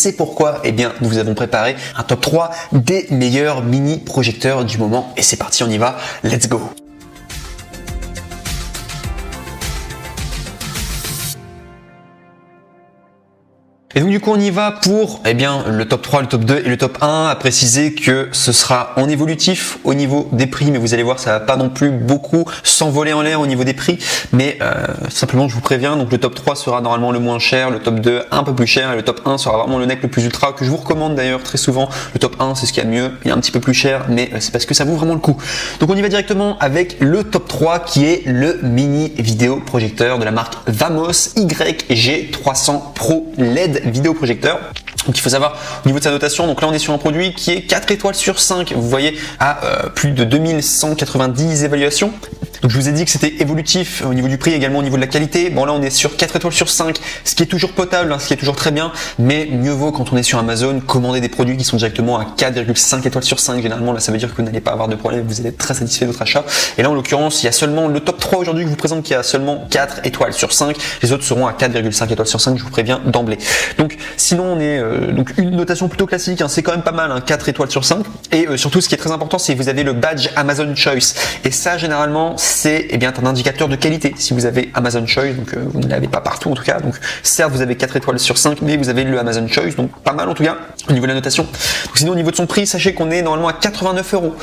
c'est pourquoi nous vous avons préparé un top 3 des meilleurs mini projecteurs du moment. Et c'est parti, on y va, let's go. Et donc du coup on y va pour le top 3, le top 2 et le top 1, à préciser que ce sera en évolutif au niveau des prix, mais vous allez voir ça va pas non plus beaucoup s'envoler en l'air au niveau des prix, mais simplement je vous préviens, donc le top 3 sera normalement le moins cher, le top 2 un peu plus cher et le top 1 sera vraiment le neck le plus ultra que je vous recommande d'ailleurs très souvent. Le top 1 c'est ce qu'il y a de mieux, il est un petit peu plus cher mais c'est parce que ça vaut vraiment le coup. Donc on y va directement avec le top 3 qui est le mini vidéo projecteur de la marque Vamos YG300 Pro LED vidéoprojecteur. Donc il faut savoir au niveau de sa notation, donc là on est sur un produit qui est 4 étoiles sur 5, vous voyez à plus de 2190 évaluations. Donc je vous ai dit que c'était évolutif au niveau du prix, également au niveau de la qualité. Bon là on est sur 4 étoiles sur 5, ce qui est toujours potable, ce qui est toujours très bien, mais mieux vaut quand on est sur Amazon commander des produits qui sont directement à 4,5 étoiles sur 5. Généralement là ça veut dire que vous n'allez pas avoir de problème, vous allez être très satisfait de votre achat. Et là en l'occurrence il y a seulement le top 3 aujourd'hui que je vous présente qui a seulement 4 étoiles sur 5, les autres seront à 4,5 étoiles sur 5, je vous préviens d'emblée. Donc sinon on est donc une notation plutôt classique, c'est quand même pas mal, 4 étoiles sur 5. Et surtout ce qui est très important c'est que vous avez le badge Amazon Choice, et ça généralement c'est un indicateur de qualité. Si vous avez Amazon Choice, donc vous ne l'avez pas partout en tout cas, donc certes vous avez 4 étoiles sur 5 mais vous avez le Amazon Choice, donc pas mal en tout cas au niveau de la notation. Donc sinon au niveau de son prix, sachez qu'on est normalement à 89 €,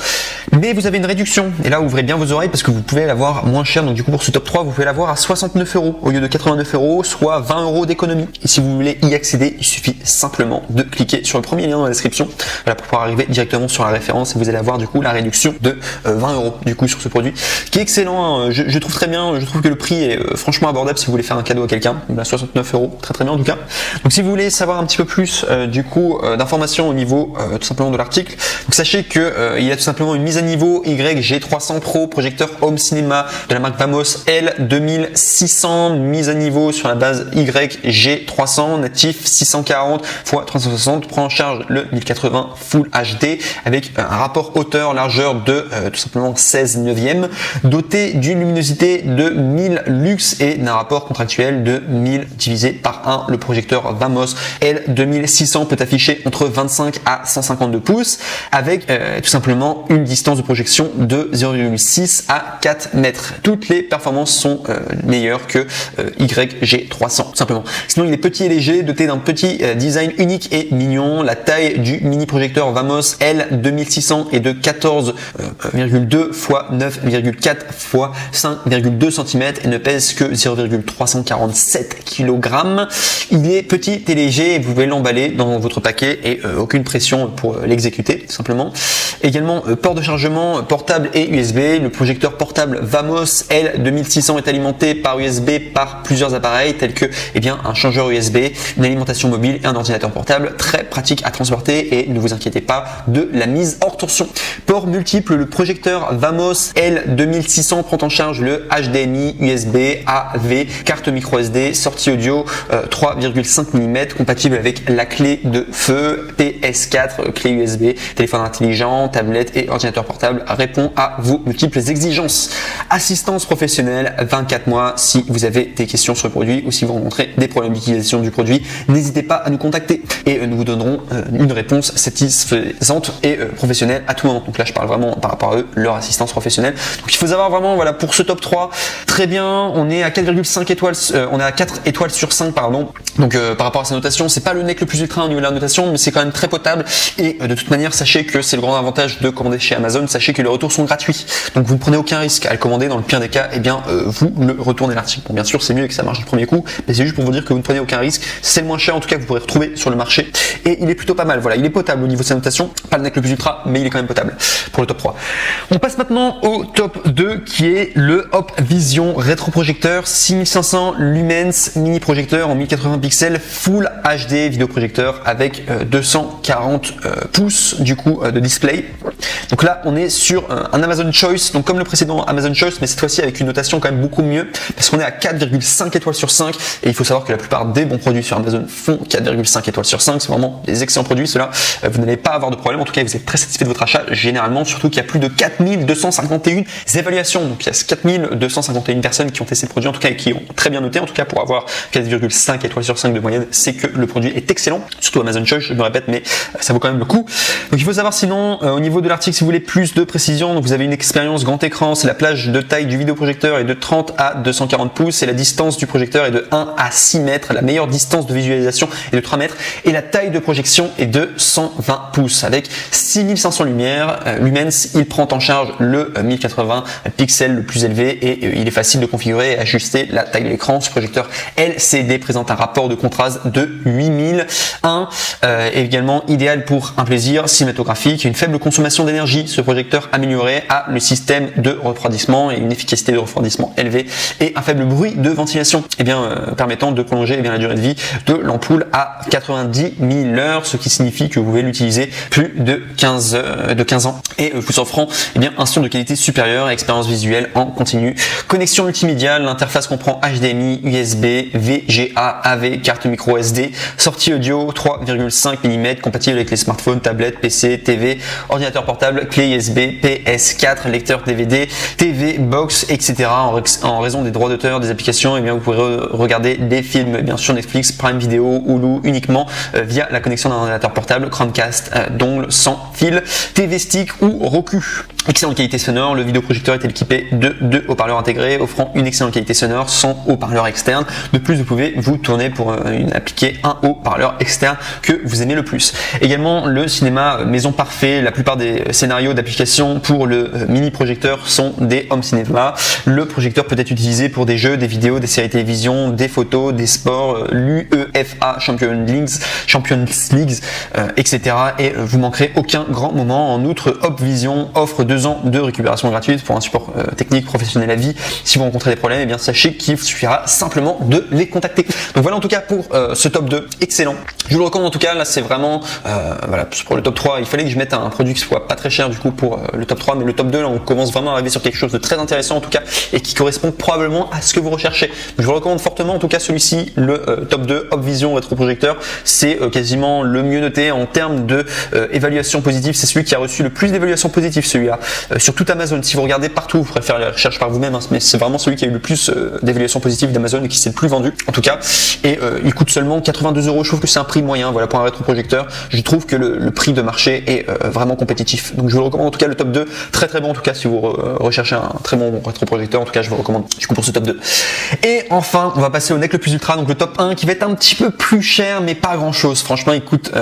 mais vous avez une réduction, et là ouvrez bien vos oreilles parce que vous pouvez l'avoir moins cher. Donc du coup pour ce top 3 vous pouvez l'avoir à 69 € au lieu de 89 €, soit 20 € d'économie. Et si vous voulez y accéder, il suffit simplement de cliquer sur le premier lien dans la description, voilà, pour pouvoir arriver directement sur la référence, et vous allez avoir du coup la réduction de 20 € du coup sur ce produit qui est excellent. Je trouve très bien, je trouve que le prix est franchement abordable si vous voulez faire un cadeau à quelqu'un. 69 €, très bien en tout cas. Donc si vous voulez savoir un petit peu plus d'informations au niveau tout simplement de l'article, donc sachez que il y a tout simplement une mise à niveau YG300 Pro projecteur Home Cinéma de la marque Vamos L2600, mise à niveau sur la base YG300 natif 640 x 360, prend en charge le 1080 Full HD avec un rapport hauteur largeur de tout simplement 16/9, doté d'une luminosité de 1000 lux et d'un rapport contractuel de 1000 divisé par 1. Le projecteur Vamos L2600 peut afficher entre 25 à 152 pouces avec tout simplement une distance de projection de 0,6 à 4 mètres. Toutes les performances sont meilleures que YG300 tout simplement. Sinon il est petit et léger, doté d'un petit design unique et mignon. La taille du mini projecteur Vamos L2600 est de 14,2 x 9,4 x 5,2 cm et ne pèse que 0,347 kg. Il est petit et léger et vous pouvez l'emballer dans votre paquet et aucune pression pour l'exécuter tout simplement. Également port de chargement portable et USB. Le projecteur portable Vamos L2600 est alimenté par USB par plusieurs appareils tels que un changeur USB, une alimentation mobile et un ordinateur portable, très pratique à transporter et ne vous inquiétez pas de la mise hors torsion. Port multiple, le projecteur Vamos L2600 prend en charge le HDMI, USB, AV, carte micro SD, sortie audio 3,5 mm, compatible avec la clé de feu, PS4, clé USB, téléphone intelligent, tablette et ordinateur portable, répond à vos multiples exigences. Assistance professionnelle 24 mois si vous avez des questions sur le produit ou si vous rencontrez des problèmes d'utilisation du produit, n'hésitez pas à nous contacter et nous vous donnerons une réponse satisfaisante et professionnelle à tout moment. Donc là je parle vraiment par rapport à eux, leur assistance professionnelle. Donc il faut savoir vraiment, voilà, pour ce top 3, très bien, on est à 4,5 étoiles, on est à 4 étoiles sur 5 pardon. Donc par rapport à sa notation, c'est pas le neck le plus ultra au niveau de la notation, mais c'est quand même très potable. Et de toute manière, sachez que c'est le grand avantage de commander chez Amazon, sachez que les retours sont gratuits. Donc vous ne prenez aucun risque à le commander. Dans le pire des cas, vous le retournez l'article. Bon, bien sûr, c'est mieux que ça marche du premier coup, mais c'est juste pour vous dire que vous ne prenez aucun risque. C'est le moins cher en tout cas que vous pourrez retrouver sur le marché. Et il est plutôt pas mal. Voilà, il est potable au niveau de sa notation. Pas le neck le plus ultra, mais il est quand même potable pour le top 3. On passe maintenant au top 2 qui est le Hop Vision rétroprojecteur 6500 lumens mini projecteur en 1080 pixels Full HD vidéoprojecteur avec 240 pouces du coup de display. Donc là on est sur un Amazon Choice, donc comme le précédent Amazon Choice, mais cette fois-ci avec une notation quand même beaucoup mieux parce qu'on est à 4,5 étoiles sur 5 et il faut savoir que la plupart des bons produits sur Amazon font 4,5 étoiles sur 5. C'est vraiment des excellents produits ceux-là, vous n'allez pas avoir de problème, en tout cas vous êtes très satisfait de votre achat généralement, surtout qu'il y a plus de 4251 évaluations d'évaluation. Donc il y a 4251 personnes qui ont testé le produit, en tout cas, et qui ont très bien noté, en tout cas pour avoir 4,5 étoiles sur 5 de moyenne, c'est que le produit est excellent. Surtout Amazon Choice, je me répète, mais ça vaut quand même le coup. Donc il faut savoir sinon, au niveau de l'article, si vous voulez plus de précision, donc vous avez une expérience grand écran, c'est la plage de taille du vidéoprojecteur est de 30 à 240 pouces et la distance du projecteur est de 1 à 6 mètres. La meilleure distance de visualisation est de 3 mètres et la taille de projection est de 120 pouces avec 6500 lumens. Il prend en charge le 1080 pixels le plus élevé et il est facile de configurer et ajuster la taille de l'écran. Ce projecteur LCD présente un rapport de contraste de 8001 et également idéal pour un plaisir cinématographique, une faible consommation d'énergie. Ce projecteur amélioré a le système de refroidissement et une efficacité de refroidissement élevée et un faible bruit de ventilation, permettant de prolonger la durée de vie de l'ampoule à 90 000 heures, ce qui signifie que vous pouvez l'utiliser plus de 15 ans et vous offrant un son de qualité supérieure et expérience visuelle en continu. Connexion multimédia, l'interface comprend HDMI, USB, VGA, AV, carte micro SD, sortie audio 3,5 mm compatible avec les smartphones, tablettes, PC, TV, ordinateur portable, clé USB, PS4, lecteur DVD, TV, box, etc. En raison des droits d'auteur des applications, vous pourrez regarder des films sur Netflix, Prime Video, Hulu uniquement via la connexion d'un ordinateur portable, Chromecast, dongle sans fil, TV Stick ou Roku. Excellente qualité sonore, le vidéoprojecteur est équipé de 2 haut-parleurs intégrés offrant une excellente qualité sonore sans haut-parleur externe. De plus, vous pouvez vous tourner pour appliquer un haut-parleur externe que vous aimez le plus. Également, le cinéma maison parfait, la plupart des scénarios d'application pour le mini projecteur sont des home cinéma. Le projecteur peut être utilisé pour des jeux, des vidéos, des séries télévision, des photos, des sports, l'UEFA Champions League, etc. Et vous manquerez aucun grand moment. En outre, Opvision offre 2 ans de récupération gratuite pour un support technique professionnel à vie. Si vous rencontrez des problèmes, sachez qu'il suffira simplement de les contacter. Donc voilà en tout cas pour ce top 2, excellent. Je vous le recommande en tout cas, là c'est vraiment, pour le top 3, il fallait que je mette un produit qui soit pas très cher du coup pour le top 3, mais le top 2 là on commence vraiment à arriver sur quelque chose de très intéressant en tout cas et qui correspond probablement à ce que vous recherchez. Donc, je vous recommande fortement en tout cas celui-ci, le top 2 Opvision rétroprojecteur, c'est quasiment le mieux noté en termes de évaluation positive, c'est celui qui a reçu le plus d'évaluations positives celui-là. Sur tout Amazon, si vous regardez partout, vous pourrez faire la recherche par vous-même, mais c'est vraiment celui qui a eu le plus d'évaluations positives d'Amazon et qui s'est le plus vendu en tout cas. Et il coûte seulement 82 €. Je trouve que c'est un prix moyen, voilà, pour un rétroprojecteur. Je trouve que le prix de marché est vraiment compétitif. Donc je vous le recommande en tout cas le top 2, très très bon en tout cas si vous recherchez un très bon rétroprojecteur. En tout cas, je vous recommande du coup pour ce top 2. Et enfin, on va passer au NEC le plus ultra, donc le top 1 qui va être un petit peu plus cher, mais pas grand chose. Franchement, il coûte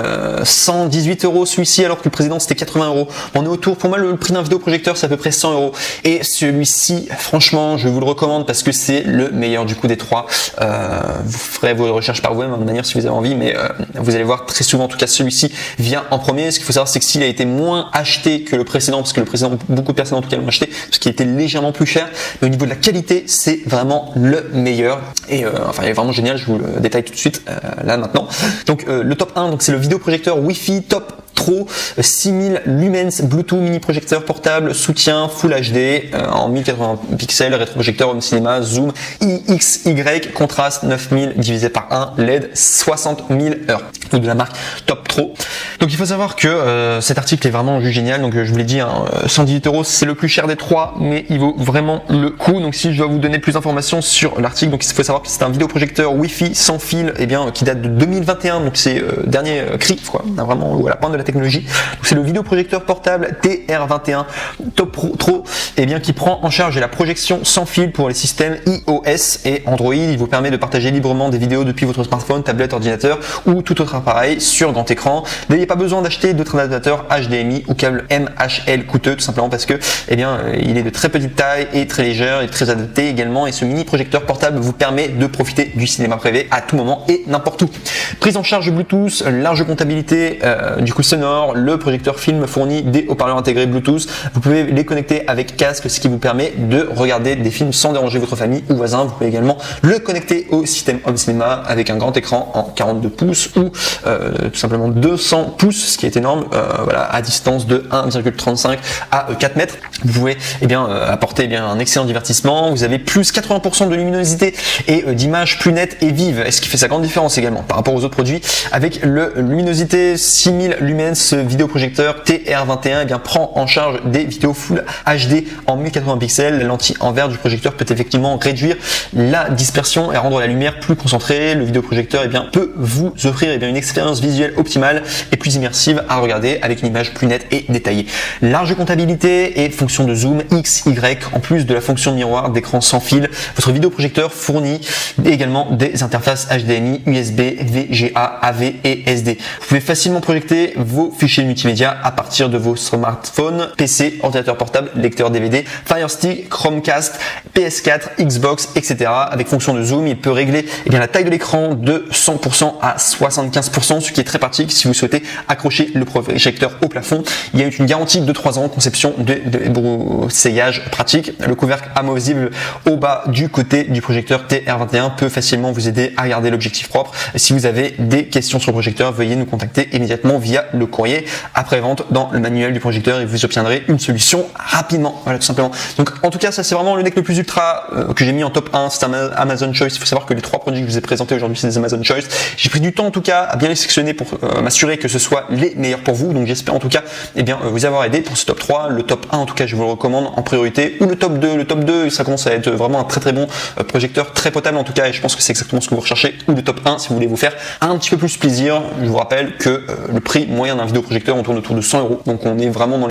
118 € celui-ci, alors que le précédent c'était 80 €. On est autour, pour moi, le prix d'un vidéoprojecteur c'est à peu près 100 €. Et celui-ci, franchement, je vous le recommande parce que c'est le meilleur du coup des trois. Vous ferez vos recherches par vous-même de manière si vous avez envie, mais vous allez voir très souvent, en tout cas celui-ci vient en premier. Ce qu'il faut savoir, c'est que s'il a été moins acheté que le précédent, parce que le précédent, beaucoup de personnes en tout cas l'ont acheté, parce qu'il était légèrement plus cher, mais au niveau de la qualité, c'est vraiment le meilleur. Et il est vraiment génial, je vous le détaille tout de suite là maintenant. Donc le top 1, donc c'est le vidéoprojecteur Wi-Fi Top Pro 6000 lumens Bluetooth mini projecteur portable, soutien Full HD en 1080 pixels, rétroprojecteur home cinéma, zoom IXY, contraste 9000 divisé par 1, LED 60 000 heures. Donc de la marque Top Pro. Donc il faut savoir que cet article est vraiment génial. Donc je vous l'ai dit, 118 €, c'est le plus cher des trois, mais il vaut vraiment le coup. Donc si je dois vous donner plus d'informations sur l'article, donc il faut savoir que c'est un vidéoprojecteur Wi-Fi sans fil, qui date de 2021. Donc c'est dernier cri, quoi. On a vraiment à la pointe de la technologie. Donc c'est le vidéoprojecteur portable TR21 Top Pro, qui prend en charge la projection sans fil pour les systèmes iOS et Android. Il vous permet de partager librement des vidéos depuis votre smartphone, tablette, ordinateur ou tout autre appareil sur grand écran. N'ayez pas besoin d'acheter d'autres adaptateurs HDMI ou câble MHL coûteux, tout simplement parce que il est de très petite taille et très léger et très adapté également, et ce mini projecteur portable vous permet de profiter du cinéma privé à tout moment et n'importe où. Prise en charge Bluetooth, large comptabilité du coup sonore, le projecteur film fournit des haut-parleurs intégrés Bluetooth, vous pouvez les connecter avec casque, ce qui vous permet de regarder des films sans déranger votre famille ou voisin. Vous pouvez également le connecter au système home cinéma avec un grand écran en 42 pouces ou tout simplement 200 pouces, ce qui est énorme, à distance de 1,35 à 4 mètres. Vous pouvez apporter un excellent divertissement. Vous avez plus 80% de luminosité et d'images plus nettes et vives, ce qui fait sa grande différence également par rapport aux autres produits, avec le luminosité 6000 lumens moyenne, ce vidéoprojecteur TR21 eh bien, prend en charge des vidéos Full HD en 1080 pixels. La lentille en verre du projecteur peut effectivement réduire la dispersion et rendre la lumière plus concentrée. Le vidéoprojecteur eh bien, peut vous offrir eh bien, une expérience visuelle optimale et plus immersive à regarder avec une image plus nette et détaillée. Large comptabilité et fonction de zoom X, Y, en plus de la fonction de miroir d'écran sans fil. Votre vidéoprojecteur fournit également des interfaces HDMI, USB, VGA, AV et SD. Vous pouvez facilement projeter vos fichiers multimédia à partir de vos smartphones, PC, ordinateur portable, lecteur DVD, Fire Stick, Chromecast, PS4, Xbox, etc. Avec fonction de zoom, il peut régler eh bien, la taille de l'écran de 100% à 75%, ce qui est très pratique si vous souhaitez accrocher le projecteur au plafond. Il y a une garantie de 3 ans, conception de brouillage pratique. Le couvercle amovible au bas du côté du projecteur TR21 peut facilement vous aider à garder l'objectif propre. Si vous avez des questions sur le projecteur, veuillez nous contacter immédiatement via le courrier après-vente dans le manuel du projecteur et vous obtiendrez une solution rapidement. Voilà, tout simplement. Donc, en tout cas, ça c'est vraiment le NEC le plus ultra que j'ai mis en top 1. C'est un Amazon Choice. Il faut savoir que les 3 produits que je vous ai présentés aujourd'hui, c'est des Amazon Choice. J'ai pris du temps en tout cas à bien les sélectionner pour m'assurer que ce soit les meilleurs pour vous. Donc, j'espère en tout cas eh bien, vous avoir aidé pour ce top 3. Le top 1, en tout cas, je vous le recommande en priorité. Ou le top 2. Le top 2, ça commence à être vraiment un très bon projecteur, très potable en tout cas. Et je pense que c'est exactement ce que vous recherchez. Ou le top 1 si vous voulez vous faire un petit peu plus plaisir. Je vous rappelle que le prix moyen d'un vidéoprojecteur, on tourne autour de 100 €. Donc, on est vraiment dans